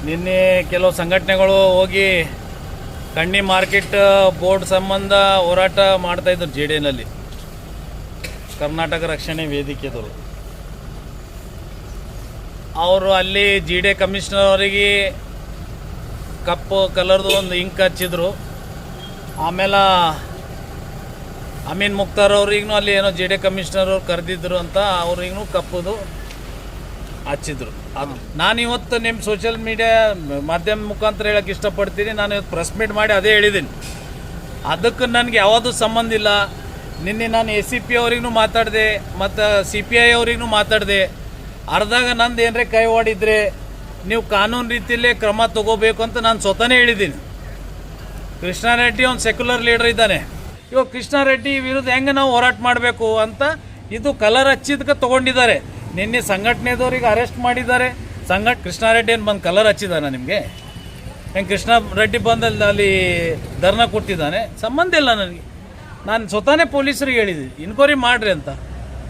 ನಿನ್ನೆ ಕೆಲವು ಸಂಘಟನೆಗಳು ಹೋಗಿ ಕಣ್ಣಿ ಮಾರ್ಕೆಟ್ ಬೋರ್ಡ್ ಸಂಬಂಧ ಹೋರಾಟ ಮಾಡ್ತಾಯಿದ್ರು ಜೆ ಡಿ ಎನಲ್ಲಿ, ಕರ್ನಾಟಕ ರಕ್ಷಣೆ ವೇದಿಕೆದವರು. ಅವರು ಅಲ್ಲಿ ಜಿ ಡಿ ಕಮಿಷನರ್ ಅವರಿಗೆ ಕಪ್ಪು ಕಲರ್ದು ಒಂದು ಇಂಕ್ ಹಚ್ಚಿದ್ರು. ಆಮೇಲೆ ಅಮೀನ್ ಮುಕ್ತಾರ್ ಅವ್ರಿಗೂ ಅಲ್ಲಿ ಏನೋ ಜೆ ಡಿ ಕಮಿಷನರ್ ಅವ್ರು ಕರೆದಿದ್ರು ಅಂತ ಅವ್ರಿಗೂ ಕಪ್ಪುದು ಹಚ್ಚಿದ್ರು. ಅದು ನಾನು ಇವತ್ತು ನಿಮ್ಮ ಸೋಷಿಯಲ್ ಮೀಡಿಯಾ ಮಾಧ್ಯಮ ಮುಖಾಂತರ ಹೇಳೋಕ್ಕೆ ಇಷ್ಟಪಡ್ತೀನಿ. ನಾನು ಇವತ್ತು ಪ್ರೆಸ್ ಮೀಟ್ ಮಾಡಿ ಅದೇ ಹೇಳಿದ್ದೀನಿ, ಅದಕ್ಕೆ ನನಗೆ ಯಾವುದೂ ಸಂಬಂಧ ಇಲ್ಲ. ನಿನ್ನೆ ನಾನು ಎ ಸಿ ಪಿ ಅವ್ರಿಗೂ ಮಾತಾಡಿದೆ ಮತ್ತು ಸಿ ಪಿ ಐ ಅವ್ರಿಗೂ ಮಾತಾಡಿದೆ. ಅರ್ಧಾಗ ನಂದು ಏನರೇ ಕೈ ಹೊಡಿದ್ರೆ ನೀವು ಕಾನೂನು ರೀತಿಯಲ್ಲೇ ಕ್ರಮ ತಗೋಬೇಕು ಅಂತ ನಾನು ಸ್ವತಃನೇ ಹೇಳಿದ್ದೀನಿ. ಕೃಷ್ಣಾರೆಡ್ಡಿ ಒಂದು ಸೆಕ್ಯುಲರ್ ಲೀಡರ್ ಇದ್ದಾನೆ. ಇವಾಗ ಕೃಷ್ಣಾರೆಡ್ಡಿ ವಿರುದ್ಧ ಹೆಂಗೆ ನಾವು ಹೋರಾಟ ಮಾಡಬೇಕು ಅಂತ ಇದು ಕಲರ್ ಹಚ್ಚಿದಕ್ಕೆ ತೊಗೊಂಡಿದ್ದಾರೆ. ನಿನ್ನೆ ಸಂಘಟನೆದವ್ರಿಗೆ ಅರೆಸ್ಟ್ ಮಾಡಿದ್ದಾರೆ. ಕೃಷ್ಣಾರೆಡ್ಡಿ ಏನು ಬಂದು ಕಲರ್ ಹಚ್ಚಿದ್ದಾನೆ ನಿಮಗೆ? ಹೆಂಗೆ ಕೃಷ್ಣಾರೆಡ್ಡಿ ಬಂದು ಅಲ್ಲಿ ಧರ್ನಾ ಕೊಟ್ಟಿದ್ದಾನೆ? ಸಂಬಂಧ ಇಲ್ಲ ನನಗೆ. ನಾನು ಸ್ವತಃನೇ ಪೊಲೀಸರಿಗೆ ಹೇಳಿದ್ದೀನಿ ಇನ್ಕ್ವೈರಿ ಮಾಡಿರಿ ಅಂತ.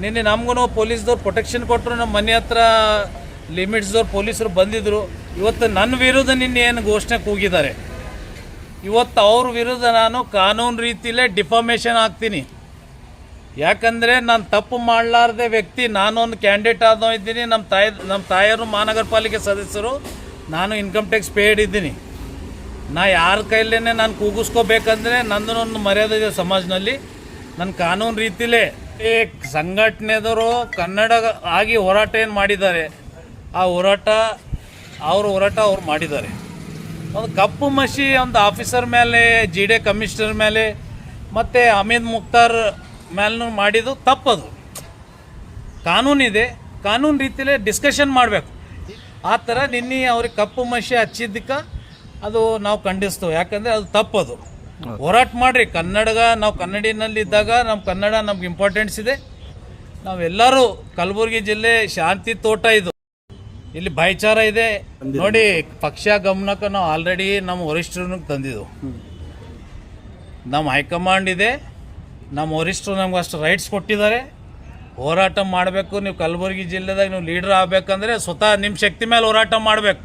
ನಿನ್ನೆ ನಮಗೂ ಪೊಲೀಸ್ದವ್ರು ಪ್ರೊಟೆಕ್ಷನ್ ಕೊಟ್ಟರು. ನಮ್ಮ ಮನೆ ಹತ್ರ ಲಿಮಿಟ್ಸ್ದವ್ರು ಪೊಲೀಸರು ಬಂದಿದ್ದರು. ಇವತ್ತು ನನ್ನ ವಿರುದ್ಧ ನಿನ್ನೆ ಏನು ಘೋಷಣೆ ಕೂಗಿದ್ದಾರೆ. ಇವತ್ತು ಅವ್ರ ವಿರುದ್ಧ ನಾನು ಕಾನೂನು ರೀತಿಯಲ್ಲೇ ಡಿಫಾಮೇಷನ್ ಆಗ್ತೀನಿ. ಯಾಕಂದರೆ ನಾನು ತಪ್ಪು ಮಾಡಲಾರ್ದೆ ವ್ಯಕ್ತಿ, ನಾನೊಂದು ಕ್ಯಾಂಡಿಡೇಟ್ ಆದೋ ಇದ್ದೀನಿ. ನಮ್ಮ ತಾಯಿಯವರು ಮಹಾನಗರ ಪಾಲಿಕೆ ಸದಸ್ಯರು, ನಾನು ಇನ್ಕಮ್ ಟ್ಯಾಕ್ಸ್ ಪೇಯ್ಡ್ ಇದ್ದೀನಿ. ನಾ ಯಾರ ಕೈಲೇ ನಾನು ಕೂಗಿಸ್ಕೋಬೇಕಂದ್ರೆ ನಂದನೊಂದು ಮರ್ಯಾದೆ ಇದೆ ಸಮಾಜದಲ್ಲಿ. ನನ್ನ ಕಾನೂನು ರೀತಿಲೇ ಸಂಘಟನೆದವರು ಕನ್ನಡ ಆಗಿ ಹೋರಾಟ ಏನು ಮಾಡಿದ್ದಾರೆ, ಆ ಹೋರಾಟ ಅವ್ರು ಮಾಡಿದ್ದಾರೆ. ಒಂದು ಕಪ್ಪು ಮಸಿ ಒಂದು ಆಫೀಸರ್ ಮೇಲೆ, ಜಿ ಡಿ ಕಮಿಷನರ್ ಮೇಲೆ ಮತ್ತು ಅಮೀನ್ ಮುಕ್ತಾರ್ ಮೇಲೂ ಮಾಡಿದ್ದು ತಪ್ಪದು. ಕಾನೂನಿದೆ, ಕಾನೂನು ರೀತಿಯಲ್ಲೇ ಡಿಸ್ಕಷನ್ ಮಾಡಬೇಕು. ಆ ಥರ ನಿನ್ನೆ ಅವ್ರಿಗೆ ಕಪ್ಪು ಮಸಿ ಹಚ್ಚಿದ್ದಕ್ಕೆ ಅದು ನಾವು ಖಂಡಿಸ್ತೇವೆ. ಯಾಕಂದರೆ ಅದು ತಪ್ಪದು. ಹೋರಾಟ ಮಾಡಿರಿ. ನಾವು ಕನ್ನಡಿನಲ್ಲಿದ್ದಾಗ ನಮ್ಮ ಕನ್ನಡ ನಮ್ಗೆ ಇಂಪಾರ್ಟೆನ್ಸ್ ಇದೆ. ನಾವೆಲ್ಲರೂ ಕಲಬುರಗಿ ಜಿಲ್ಲೆ ಶಾಂತಿ ತೋಟ ಇದು. ಇಲ್ಲಿ ಭಾಯ್ಚಾರ ಇದೆ ನೋಡಿ. ಪಕ್ಷ ಗಮನಕ್ಕೆ ನಾವು ಆಲ್ರೆಡಿ ನಮ್ಮ ವರಿಷ್ಠರನ್ನು ತಂದಿದ್ದೆವು. ನಮ್ಮ ಹೈಕಮಾಂಡ್ ಇದೆ, ನಮ್ಮ ವರಿಷ್ಠರು ನಮ್ಗೆ ಅಷ್ಟು ರೈಟ್ಸ್ ಕೊಟ್ಟಿದ್ದಾರೆ. ಹೋರಾಟ ಮಾಡಬೇಕು. ನೀವು ಕಲಬುರಗಿ ಜಿಲ್ಲೆದಾಗ ನೀವು ಲೀಡರ್ ಆಗಬೇಕಂದ್ರೆ ಸ್ವತಃ ನಿಮ್ಮ ಶಕ್ತಿ ಮೇಲೆ ಹೋರಾಟ ಮಾಡಬೇಕು.